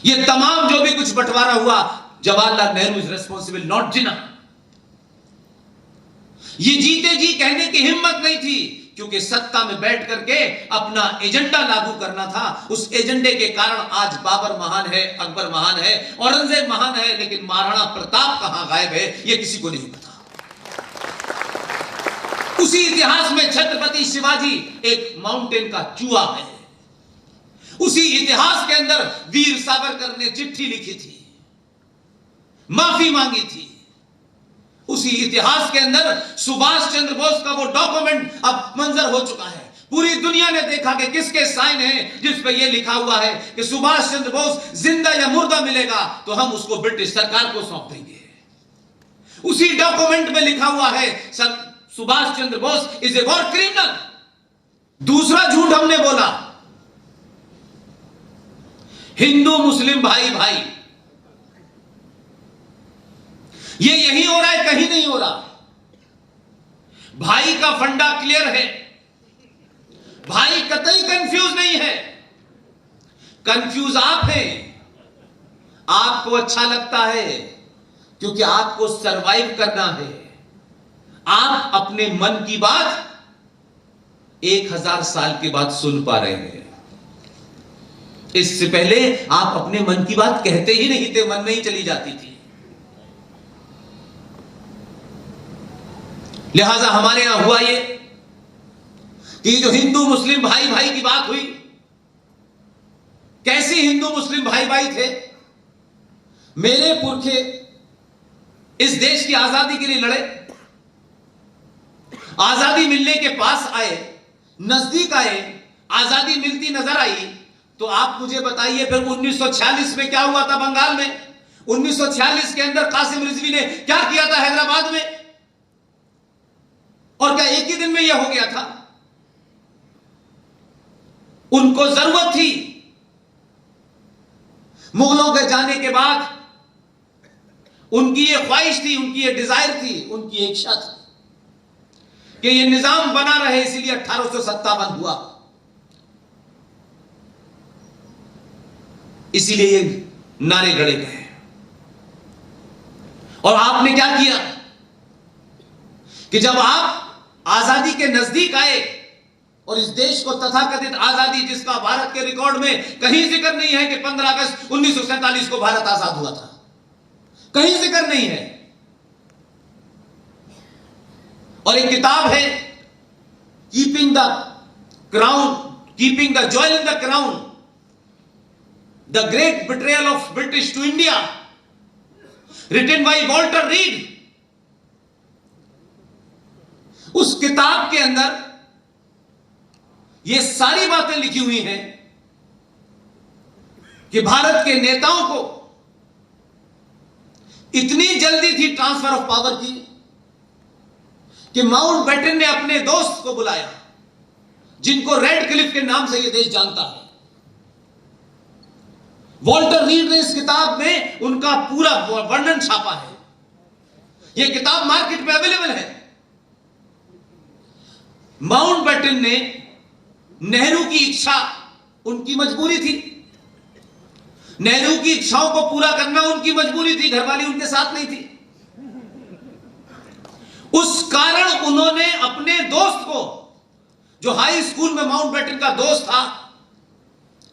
ये तमाम जो भी कुछ बंटवारा हुआ, Jawaharlal Nehru is responsible, not Jinnah. ये जीते जी कहने की हिम्मत नहीं थी, क्योंकि सत्ता में बैठ करके अपना एजेंडा लागू करना था। उस एजेंडे के कारण आज बाबर महान है, अकबर महान है, औरंगजेब महान है, लेकिन महाराणा प्रताप कहां गायब है, यह किसी को नहीं पता। उसी इतिहास में छत्रपति शिवाजी एक माउंटेन का चूहा है। उसी इतिहास के अंदर वीर सावरकर ने चिट्ठी लिखी थी, माफी मांगी थी। उसी इतिहास के अंदर सुभाष चंद्र बोस का वो डॉक्यूमेंट अब मंजर हो चुका है। पूरी दुनिया ने देखा कि किसके साइन हैं, जिस पे ये लिखा हुआ है कि सुभाष चंद्र बोस जिंदा या मुर्दा मिलेगा तो हम उसको ब्रिटिश सरकार को सौंप देंगे। उसी डॉक्यूमेंट में लिखा हुआ है Subhash Chandra Bose is a war criminal. दूसरा झूठ हमने बोला, हिंदू मुस्लिम भाई भाई, ये यही हो रहा है, कहीं नहीं हो रहा। भाई का फंडा क्लियर है, भाई कतई कंफ्यूज नहीं है। कंफ्यूज आप हैं। आपको अच्छा लगता है क्योंकि आपको सरवाइव करना है। आप अपने मन की बात 1000 साल के बाद सुन पा रहे हैं। इससे पहले आप अपने मन की बात कहते ही नहीं थे, मन में ही चली जाती थी। लिहाजा हमारे यहां हुआ ये कि जो हिंदू मुस्लिम भाई भाई की बात हुई, कैसे हिंदू मुस्लिम भाई भाई थे। मेरे पुरखे इस देश की आजादी के लिए लड़े, आजादी मिलने के पास आए, नजदीक आए, आजादी मिलती नजर आई। तो आप मुझे बताइए फिर 1946 में क्या हुआ था बंगाल में? 1946 के अंदर कासिम रिजवी ने क्या किया था हैदराबाद में? और क्या एक ही दिन में यह हो गया था? उनको जरूरत थी, मुगलों के जाने के बाद उनकी यह ख्वाहिश थी, उनकी यह डिजायर थी, उनकी एक इच्छा थी कि यह निजाम बना रहे, इसीलिए 1857 हुआ। इसीलिए ये नारे गढ़े गए। और आपने क्या किया कि जब आप आजादी के नजदीक आए और इस देश को तथाकथित आजादी, जिसका भारत के रिकॉर्ड में कहीं जिक्र नहीं है कि 15 अगस्त 1947 को भारत आजाद हुआ था, कहीं जिक्र नहीं है। और एक किताब है keeping the crown, keeping the joy in the crown, the great betrayal of British to India, written by Walter Reid. उस किताब के अंदर ये सारी बातें लिखी हुई हैं कि भारत के नेताओं को इतनी जल्दी थी ट्रांसफर ऑफ पावर की कि माउंटबेटन ने अपने दोस्त को बुलाया, जिनको रेड क्लिफ के नाम से यह देश जानता है। वॉल्टर रीड ने इस किताब में उनका पूरा वर्णन छापा है। यह किताब मार्केट में अवेलेबल है। माउंटबेटन ने, नेहरू की इच्छा उनकी मजबूरी थी, नेहरू की इच्छाओं को पूरा करना उनकी मजबूरी थी, घरवाली उनके साथ नहीं थी। उस कारण उन्होंने अपने दोस्त को, जो हाई स्कूल में माउंटबेटन का दोस्त था,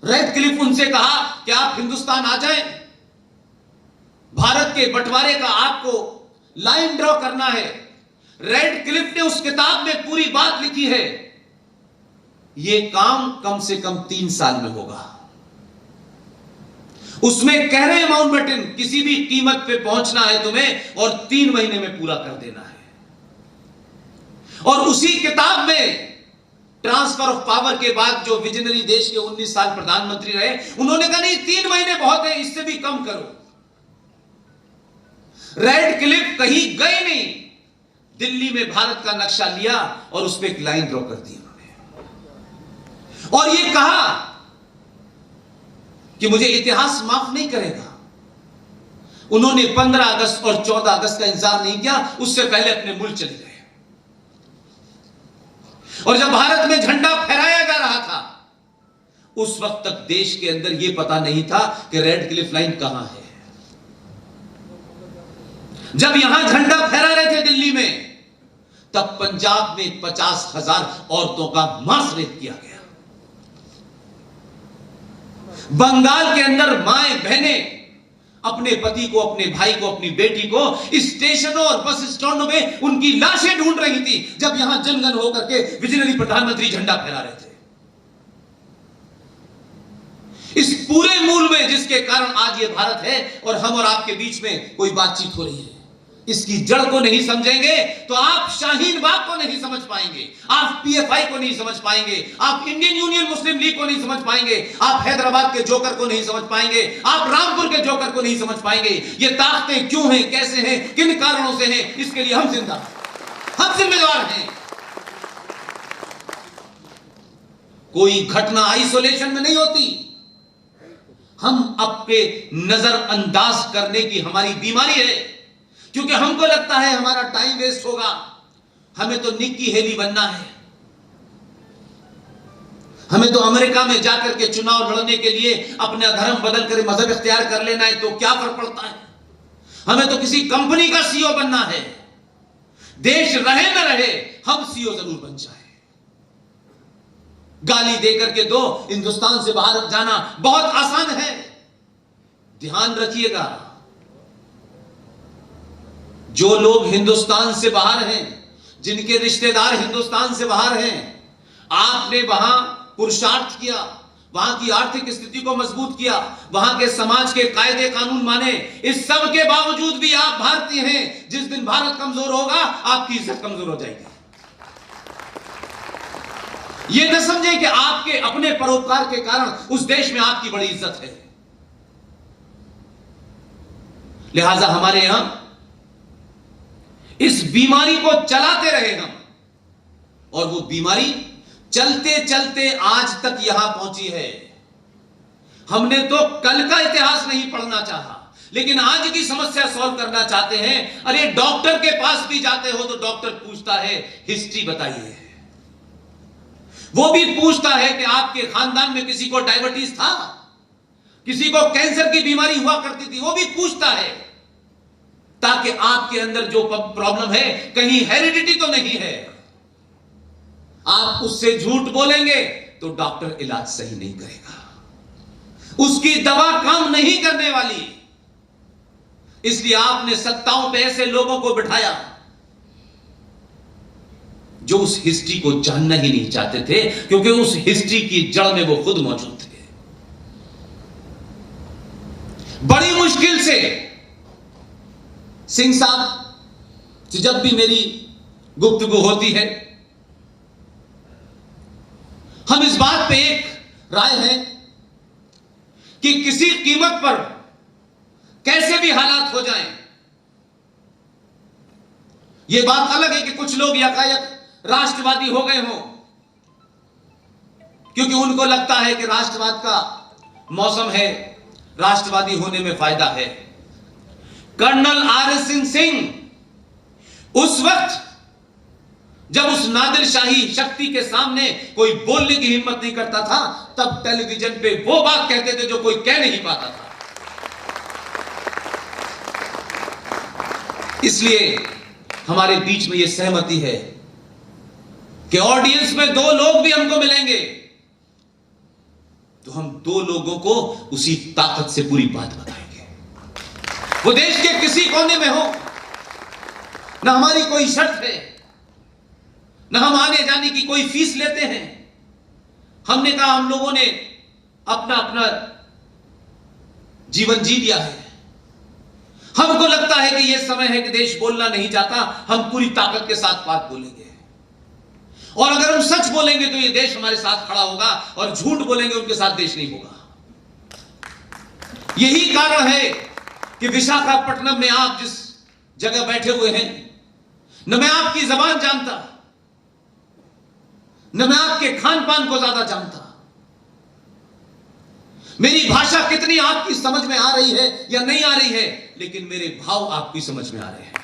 रेड क्लिफ, उनसे कहा कि आप हिंदुस्तान आ जाएं, भारत के बंटवारे का आपको लाइन ड्रॉ करना है। रेड क्लिफ ने उस किताब में पूरी बात लिखी है। यह काम कम से कम 3 साल में होगा। उसमें कह रहे हैं माउंटबेटन, किसी भी कीमत पे पहुंचना है तुम्हें और 3 महीने में पूरा कर देना है। और उसी किताब में ट्रांसफर ऑफ पावर के बाद जो विजनरी देश के 19 साल प्रधानमंत्री रहे, उन्होंने कहा नहीं 3 महीने बहुत है, इससे भी कम करो। रेड क्लिफ कहीं गए नहीं, दिल्ली में भारत का नक्शा लिया और उस पर एक लाइन ड्रॉ कर दी उन्होंने, और यह कहा कि मुझे इतिहास माफ नहीं करेगा। उन्होंने 15 अगस्त और 14 अगस्त का इंतजार नहीं किया, उससे पहले अपने मुल्क चले गए। और जब भारत में झंडा फहराया जा रहा था, उस वक्त तक देश के अंदर यह पता नहीं था कि रेड क्लिफ लाइन कहां है। जब यहां झंडा फहरा रहे थे दिल्ली में, तब पंजाब में 50,000 औरतों का मांस रेप किया गया। बंगाल के अंदर माएं बहनें अपने पति को, अपने भाई को, अपनी बेटी को स्टेशनों और बस स्टैंडों में उनकी लाशें ढूंढ रही थी, जब यहां जनगण होकर के विजनरी प्रधानमंत्री झंडा फहरा रहे थे। इस पूरे मूल में जिसके कारण आज ये भारत है और हम और आपके बीच में कोई बातचीत हो रही है, इसकी जड़ को नहीं समझेंगे तो आप शाहीन बाग को नहीं समझ पाएंगे, आप पीएफआई को नहीं समझ पाएंगे, आप इंडियन यूनियन मुस्लिम लीग को नहीं समझ पाएंगे, आप हैदराबाद के जोकर को नहीं समझ पाएंगे, आप रामपुर के जोकर को नहीं समझ पाएंगे। ये ताकतें क्यों हैं, कैसे हैं, किन कारणों से हैं, इसके लिए हम जिंदा, हम जिम्मेदार हैं। कोई घटना आइसोलेशन में नहीं होती। हम अपने नजरअंदाज करने की हमारी बीमारी है, क्योंकि हमको लगता है हमारा टाइम वेस्ट होगा, हमें तो निक्की हेली बनना है, हमें तो अमेरिका में जाकर के चुनाव लड़ने के लिए अपना धर्म बदल कर मजहब इख्तियार कर लेना है, तो क्या फर्क पड़ता है, हमें तो किसी कंपनी का सीईओ बनना है, देश रहे न रहे हम सीईओ जरूर बन जाए। गाली देकर के दो, हिंदुस्तान से बाहर जाना बहुत आसान है। ध्यान रखिएगा, जो लोग हिंदुस्तान से बाहर हैं, जिनके रिश्तेदार हिंदुस्तान से बाहर हैं, आपने वहां पुरुषार्थ किया, वहां की आर्थिक स्थिति को मजबूत किया, वहां के समाज के कायदे कानून माने, इस सब के बावजूद भी आप भारतीय हैं। जिस दिन भारत कमजोर होगा, आपकी इज्जत कमजोर हो जाएगी। यह न समझे कि आपके अपने परोपकार के कारण उस देश में आपकी बड़ी इज्जत है। लिहाजा हमारे यहां इस बीमारी को चलाते रहे हम, और वो बीमारी चलते चलते आज तक यहां पहुंची है। हमने तो कल का इतिहास नहीं पढ़ना चाहा, लेकिन आज की समस्या सॉल्व करना चाहते हैं। अरे डॉक्टर के पास भी जाते हो तो डॉक्टर पूछता है हिस्ट्री बताइए, वो भी पूछता है कि आपके खानदान में किसी को डायबिटीज था, किसी को कैंसर की बीमारी हुआ करती थी, वो भी पूछता है, ताकि आपके अंदर जो प्रॉब्लम है कहीं हेरिडिटी तो नहीं है। आप उससे झूठ बोलेंगे तो डॉक्टर इलाज सही नहीं करेगा, उसकी दवा काम नहीं करने वाली। इसलिए आपने सत्ताओं पे ऐसे लोगों को बिठाया जो उस हिस्ट्री को जानना ही नहीं चाहते थे, क्योंकि उस हिस्ट्री की जड़ में वो खुद मौजूद थे। बड़ी मुश्किल से सिंह साहब से जब भी मेरी गुफ्तगू होती है, हम इस बात पे एक राय है कि किसी कीमत पर कैसे भी हालात हो जाएं, यह बात अलग है कि कुछ लोग यकायक राष्ट्रवादी हो गए हों, क्योंकि उनको लगता है कि राष्ट्रवाद का मौसम है, राष्ट्रवादी होने में फायदा है। कर्नल RS सिंह उस वक्त जब उस नादिरशाही शक्ति के सामने कोई बोलने की हिम्मत नहीं करता था, तब टेलीविजन पे वो बात कहते थे जो कोई कह नहीं पाता था। इसलिए हमारे बीच में यह सहमति है कि ऑडियंस में दो लोग भी हमको मिलेंगे तो हम दो लोगों को उसी ताकत से पूरी बात बताएंगे। वो देश के किसी कोने में हो, ना हमारी कोई शर्त है, ना हम आने जाने की कोई फीस लेते हैं। हमने कहा हम लोगों ने अपना अपना जीवन जी दिया है, हमको लगता है कि यह समय है कि देश बोलना नहीं चाहता, हम पूरी ताकत के साथ बात बोलेंगे, और अगर हम सच बोलेंगे तो यह देश हमारे साथ खड़ा होगा, और झूठ बोलेंगे उनके साथ देश नहीं होगा। यही कारण है कि विशाखापट्टनम में आप जिस जगह बैठे हुए हैं, न मैं आपकी जबान जानता, न मैं आपके खान पान को ज्यादा जानता, मेरी भाषा कितनी आपकी समझ में आ रही है या नहीं आ रही है, लेकिन मेरे भाव आपकी समझ में आ रहे हैं।